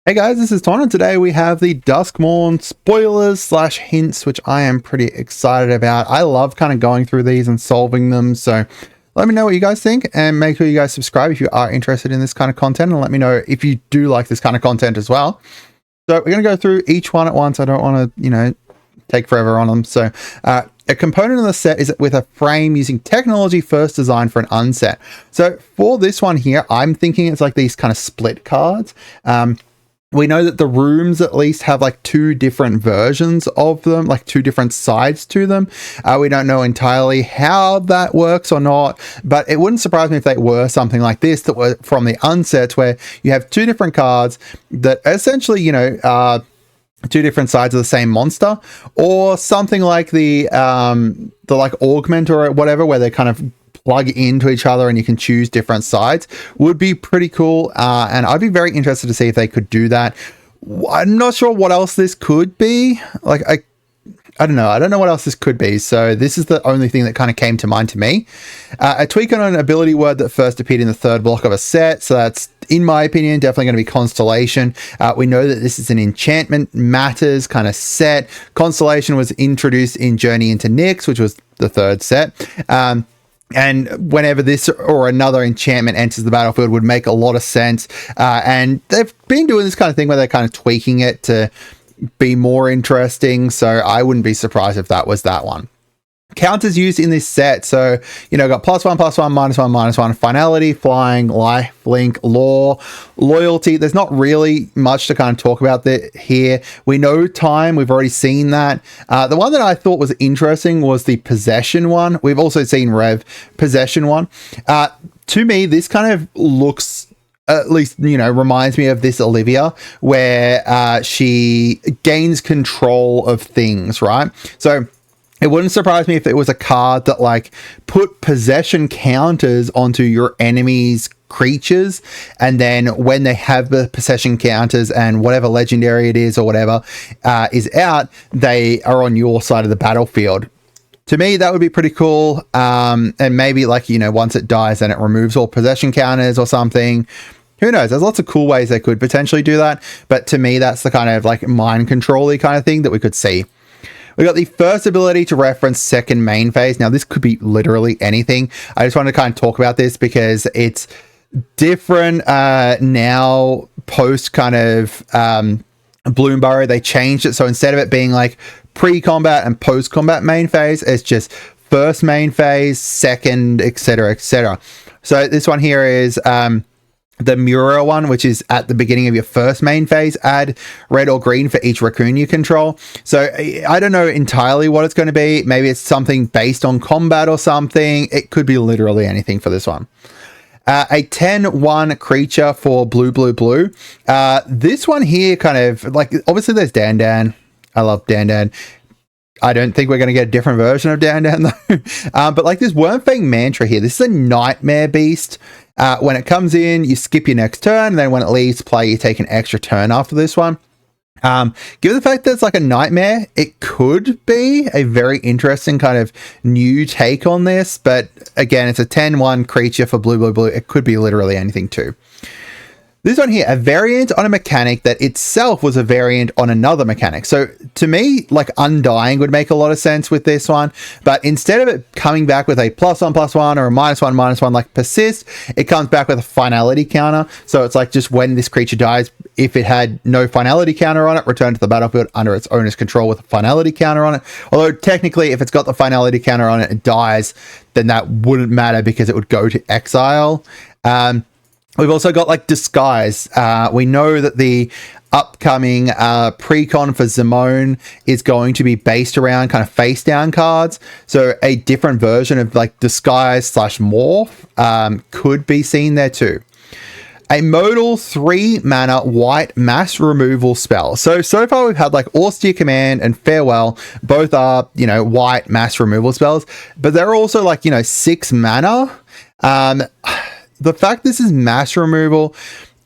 Hey guys, this is Tauna. Today we have the Duskmourn spoilers slash hints, which I am pretty excited about. I love kind of going through these and solving them. So let me know what you guys think and make sure you guys subscribe if you are interested in this kind of content, and let me know if you do like this kind of content as well. So we're going to go through each one at once. I don't want to, take forever on them. So a component of the set is with a frame using technology first designed for an unset. So for this one here, I'm thinking it's like these kind of split cards. We know that the rooms at least have like two different versions of them, like two different sides to them. We don't know entirely how that works or not, but it wouldn't surprise me if they were something like this, that were from the unsets where you have two different cards that essentially, two different sides of the same monster, or something like the like augment or whatever, where they kind of plug into each other and you can choose different sides. Would be pretty cool, and I'd be very interested to see if they could do that. I'm not sure what else this could be. Like I don't know what else this could be. So this is the only thing that kind of came to mind to me. A tweak on an ability word that first appeared in the third block of a set. So that's, in my opinion, definitely going to be Constellation. We know that this is an enchantment matters kind of set. Constellation was introduced in Journey into Nyx, which was the third set. And whenever this or another enchantment enters the battlefield would make a lot of sense. And they've been doing this kind of thing where they're kind of tweaking it to be more interesting. So I wouldn't be surprised if that was that one. Counters used in this set. So, got +1, +1, -1, -1, finality, flying, life, link, law, loyalty. There's not really much to kind of talk about here. We know time. We've already seen that. The one that I thought was interesting was the possession one. We've also seen Rev possession one. To me, this kind of looks, at least, reminds me of this Olivia, where she gains control of things, right? So it wouldn't surprise me if it was a card that like put possession counters onto your enemy's creatures, and then when they have the possession counters and whatever legendary it is or whatever is out, they are on your side of the battlefield. To me, that would be pretty cool. And maybe like, once it dies, then it removes all possession counters or something. Who knows? There's lots of cool ways they could potentially do that. But to me, that's the kind of like mind control-y kind of thing that we could see. We got the first ability to reference second main phase. Now, this could be literally anything. I just want to kind of talk about this because it's different now post kind of Bloomburrow. They changed it. So instead of it being like pre-combat and post-combat main phase, it's just first main phase, second, etc., etc. So this one here is the Maro one, which is at the beginning of your first main phase. Add red or green for each raccoon you control. So I don't know entirely what it's going to be. Maybe it's something based on combat or something. It could be literally anything for this one. A 10/1 creature for blue, blue, blue. This one here kind of like, obviously there's Dan. I love Dan. I don't think we're going to get a different version of Dan though. But like this Fang Mantra here, this is a nightmare beast. When it comes in, you skip your next turn, and then when it leaves play, you take an extra turn after this one. Given the fact that it's like a nightmare, it could be a very interesting kind of new take on this. But again, it's a 10/1 creature for blue, blue, blue. It could be literally anything too. This one here, a variant on a mechanic that itself was a variant on another mechanic. So to me, like Undying would make a lot of sense with this one. But instead of it coming back with a +1, +1 or a -1, -1 like persist, it comes back with a finality counter. So it's like just when this creature dies, if it had no finality counter on it, return to the battlefield under its owner's control with a finality counter on it. Although technically, if it's got the finality counter on it, it dies, then that wouldn't matter because it would go to exile. We've also got like Disguise. We know that the upcoming precon for Zimone is going to be based around kind of face down cards. So a different version of like Disguise / Morph could be seen there too. A modal 3-mana white mass removal spell. So far we've had like Austere Command and Farewell. Both are, white mass removal spells, but they're also like, 6 mana. The fact this is mass removal,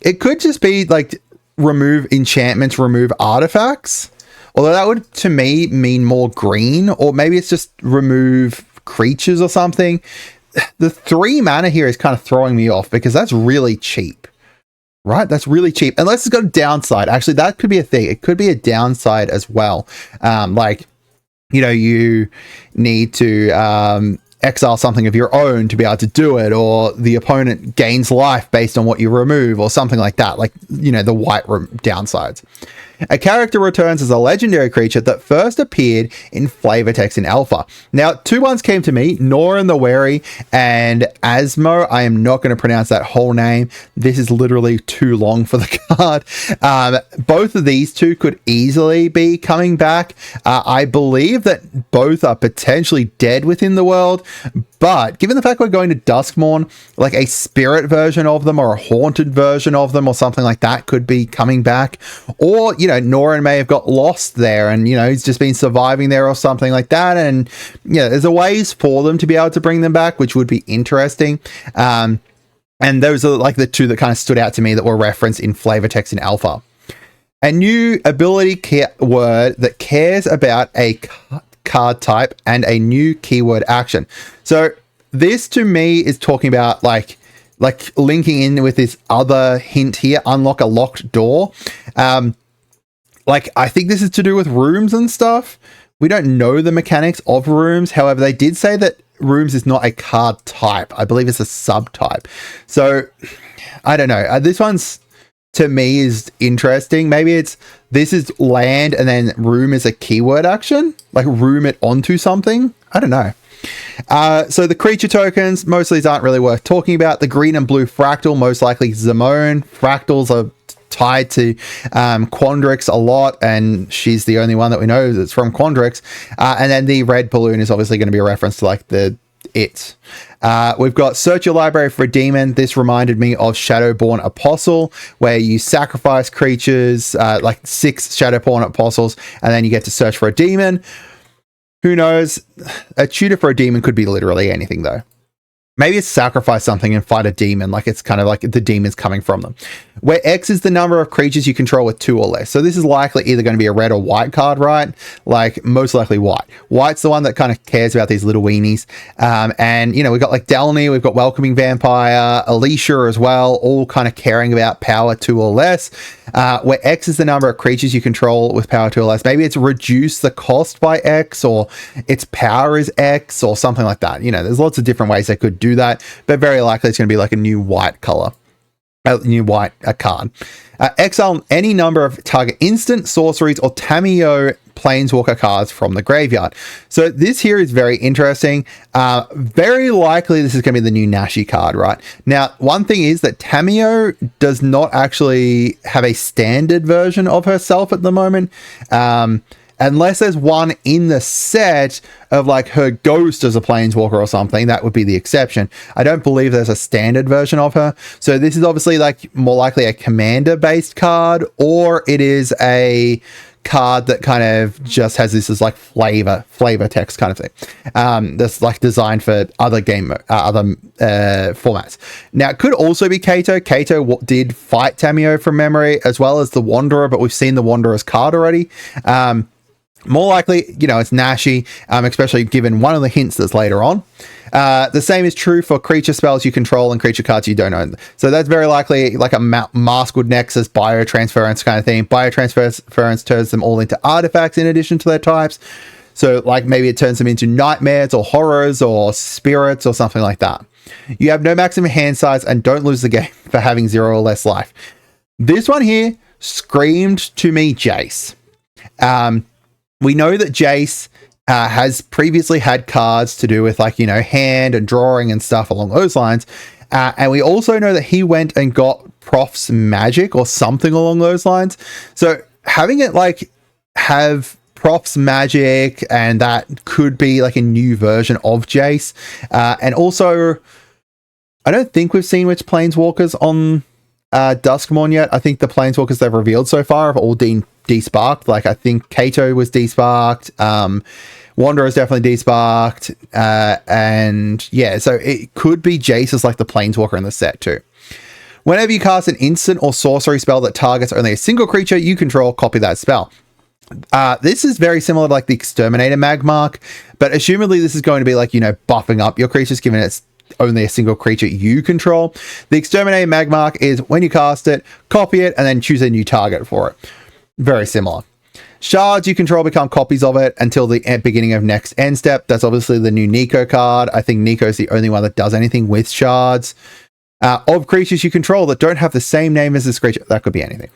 it could just be like remove enchantments, remove artifacts. Although that would, to me, mean more green, or maybe it's just remove creatures or something. The 3 mana here is kind of throwing me off because that's really cheap. Right, that's really cheap. Unless it's got a downside. Actually, that could be a thing. It could be a downside as well. Like, you know, you need to exile something of your own to be able to do it, or the opponent gains life based on what you remove, or something like that. Like, you know, the white downsides. A character returns as a legendary creature that first appeared in flavor text in alpha. Now, 2 ones came to me, Norin the Wary and Asmo. I am not going to pronounce that whole name. This is literally too long for the card. Both of these 2 could easily be coming back. I believe that both are potentially dead within the world, but given the fact we're going to Duskmourn, like a spirit version of them or a haunted version of them or something like that could be coming back. Or, you know, Norin may have got lost there and, you know, he's just been surviving there or something like that. And, yeah, there's a ways for them to be able to bring them back, which would be interesting. And those are like the 2 that kind of stood out to me that were referenced in flavor text in alpha. A new ability word that cares about a card type and a new keyword action. So this to me is talking about like linking in with this other hint here, unlock a locked door. Like, I think this is to do with rooms and stuff. We don't know the mechanics of rooms. However, they did say that rooms is not a card type. I believe it's a subtype. So I don't know. This one's, to me, is interesting. Maybe this is land and then room is a keyword action, like room it onto something. I don't know. So the creature tokens, most of these aren't really worth talking about. The green and blue fractal, most likely Zimone. Fractals are tied to Quandrix a lot, and she's the only one that we know that's from Quandrix. And then the red balloon is obviously going to be a reference to like we've got search your library for a demon. This reminded me of Shadowborn Apostle, where you sacrifice creatures, like 6 Shadowborn Apostles, and then you get to search for a demon. Who knows? A tutor for a demon could be literally anything, though. Maybe it's sacrifice something and fight a demon, like it's kind of like the demon's coming from them. Where X is the number of creatures you control with 2 or less. So this is likely either going to be a red or white card, right? Like, most likely white. White's the one that kind of cares about these little weenies. And, you know, we've got like Delny, we've got Welcoming Vampire, Alicia as well, all kind of caring about power 2 or less. Where X is the number of creatures you control with power 2 or less. Maybe it's reduce the cost by X, or its power is X, or something like that. You know, there's lots of different ways they could do that, but very likely it's going to be like a new white color, a new white card. Exile any number of target instant, sorceries, or Tamiyo Planeswalker cards from the graveyard. So this here is very interesting. Very likely this is going to be the new Nashi card, right? Now, one thing is that Tamiyo does not actually have a standard version of herself at the moment. Unless there's one in the set of like her ghost as a planeswalker or something, that would be the exception. I don't believe there's a standard version of her. So this is obviously like more likely a commander based card, or it is a card that kind of just has this as like flavor text kind of thing. That's like designed for other formats. Now it could also be Kato. Kato did fight Tamiyo from memory, as well as the Wanderer, but we've seen the Wanderer's card already. More likely, you know, it's Nashi, especially given one of the hints that's later on. The same is true for creature spells you control and creature cards you don't own. So that's very likely like a Maskwood Nexus, Biotransference kind of thing. Biotransference turns them all into artifacts in addition to their types. So like maybe it turns them into nightmares or horrors or spirits or something like that. You have no maximum hand size and don't lose the game for having 0 or less life. This one here screamed to me Jace. We know that Jace has previously had cards to do with like, you know, hand and drawing and stuff along those lines. And we also know that he went and got Prof's Magic or something along those lines. So having it like have Prof's Magic, and that could be like a new version of Jace. And also, I don't think we've seen which Planeswalkers on Duskmourn yet. I think the Planeswalkers they've revealed so far have all been desparked. Like I think Kato was desparked, Wanderer is definitely desparked, and yeah, so it could be Jace as like the Planeswalker in the set too. Whenever you cast an instant or sorcery spell that targets only a single creature you control, copy that spell. This is very similar to like the Exterminator Magmark, but assumedly this is going to be like, you know, buffing up your creatures given it's only a single creature you control. The Exterminating Magmark is when you cast it, copy it, and then choose a new target for it. Very similar. Shards you control become copies of it until the beginning of next end step. That's obviously the new Nico card. I think Nico is the only one that does anything with shards. Of creatures you control that don't have the same name as this creature. That could be anything.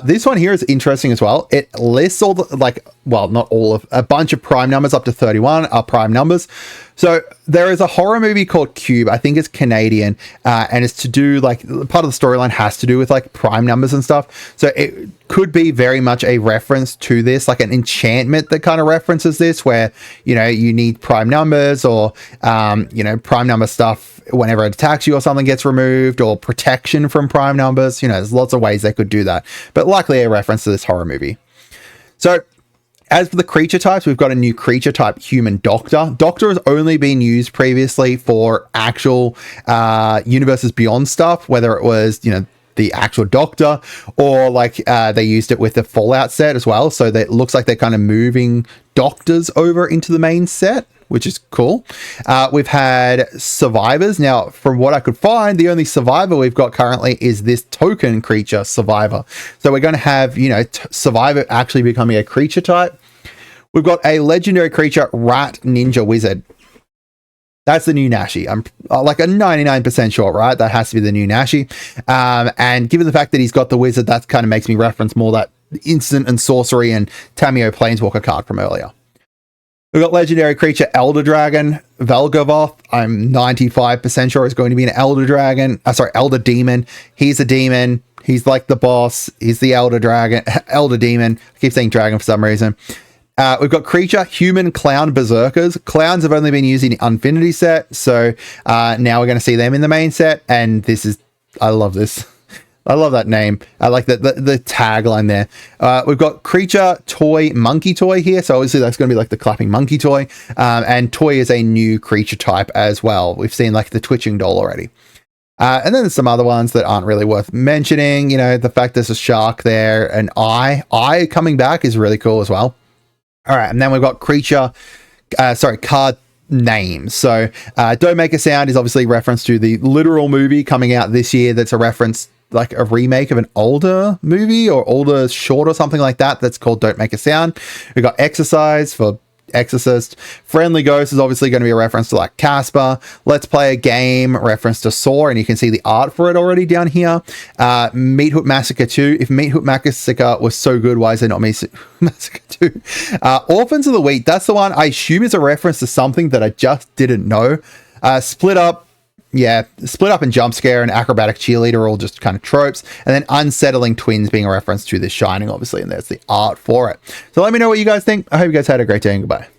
This one here is interesting as well. It lists all the, like, well, not all of, a bunch of prime numbers up to 31 are prime numbers. So there is a horror movie called Cube. I think it's Canadian, and it's to do, like, part of the storyline has to do with like prime numbers and stuff. So it could be very much a reference to this, like an enchantment that kind of references this, where, you know, you need prime numbers, or, you know, prime number stuff whenever it attacks you or something gets removed, or protection from prime numbers. You know, there's lots of ways they could do that, but likely a reference to this horror movie. So as for the creature types, we've got a new creature type, Human Doctor. Doctor has only been used previously for actual Universes Beyond stuff, whether it was, you know, the actual Doctor, or like they used it with the Fallout set as well. So that looks like they're kind of moving Doctors over into the main set, which is cool. We've had Survivors. Now, from what I could find, the only Survivor we've got currently is this token creature, Survivor. So we're going to have, you know, Survivor actually becoming a creature type. We've got a legendary creature, Rat Ninja Wizard. That's the new Nashi. I'm like a 99% sure, right? That has to be the new Nashi. And given the fact that he's got the wizard, that kind of makes me reference more that instant and sorcery and Tamiyo Planeswalker card from earlier. We've got legendary creature, Elder Dragon, Velgavoth. I'm 95% sure it's going to be an Elder Dragon. Elder Demon. He's a demon. He's like the boss. He's the Elder Dragon, Elder Demon. I keep saying dragon for some reason. We've got creature, Human Clown Berserkers. Clowns have only been used in the Infinity set, so now we're going to see them in the main set, and this is, I love this. I love that name. I like the tagline there. We've got creature, toy, monkey toy here, so obviously that's going to be like the clapping monkey toy, and toy is a new creature type as well. We've seen like the twitching doll already. And then there's some other ones that aren't really worth mentioning. You know, the fact there's a shark there, an eye coming back is really cool as well. All right, and then we've got creature, card names. So Don't Make a Sound is obviously reference to the literal movie coming out this year. That's a reference, like a remake of an older movie or older short or something like that. That's called Don't Make a Sound. We've got Exercise for Exorcist. Friendly Ghost is obviously going to be a reference to like Casper. Let's Play a Game, reference to Saw, and you can see the art for it already down here. Meat Hook Massacre 2. If Meat Hook Massacre was so good, why is it not Meat Hook Massacre 2? Orphans of the Week. That's the one I assume is a reference to something that I just didn't know. Split Up. Yeah, Split Up and Jump Scare and Acrobatic Cheerleader are all just kind of tropes. And then Unsettling Twins being a reference to The Shining, obviously, and there's the art for it. So let me know what you guys think. I hope you guys had a great day and goodbye.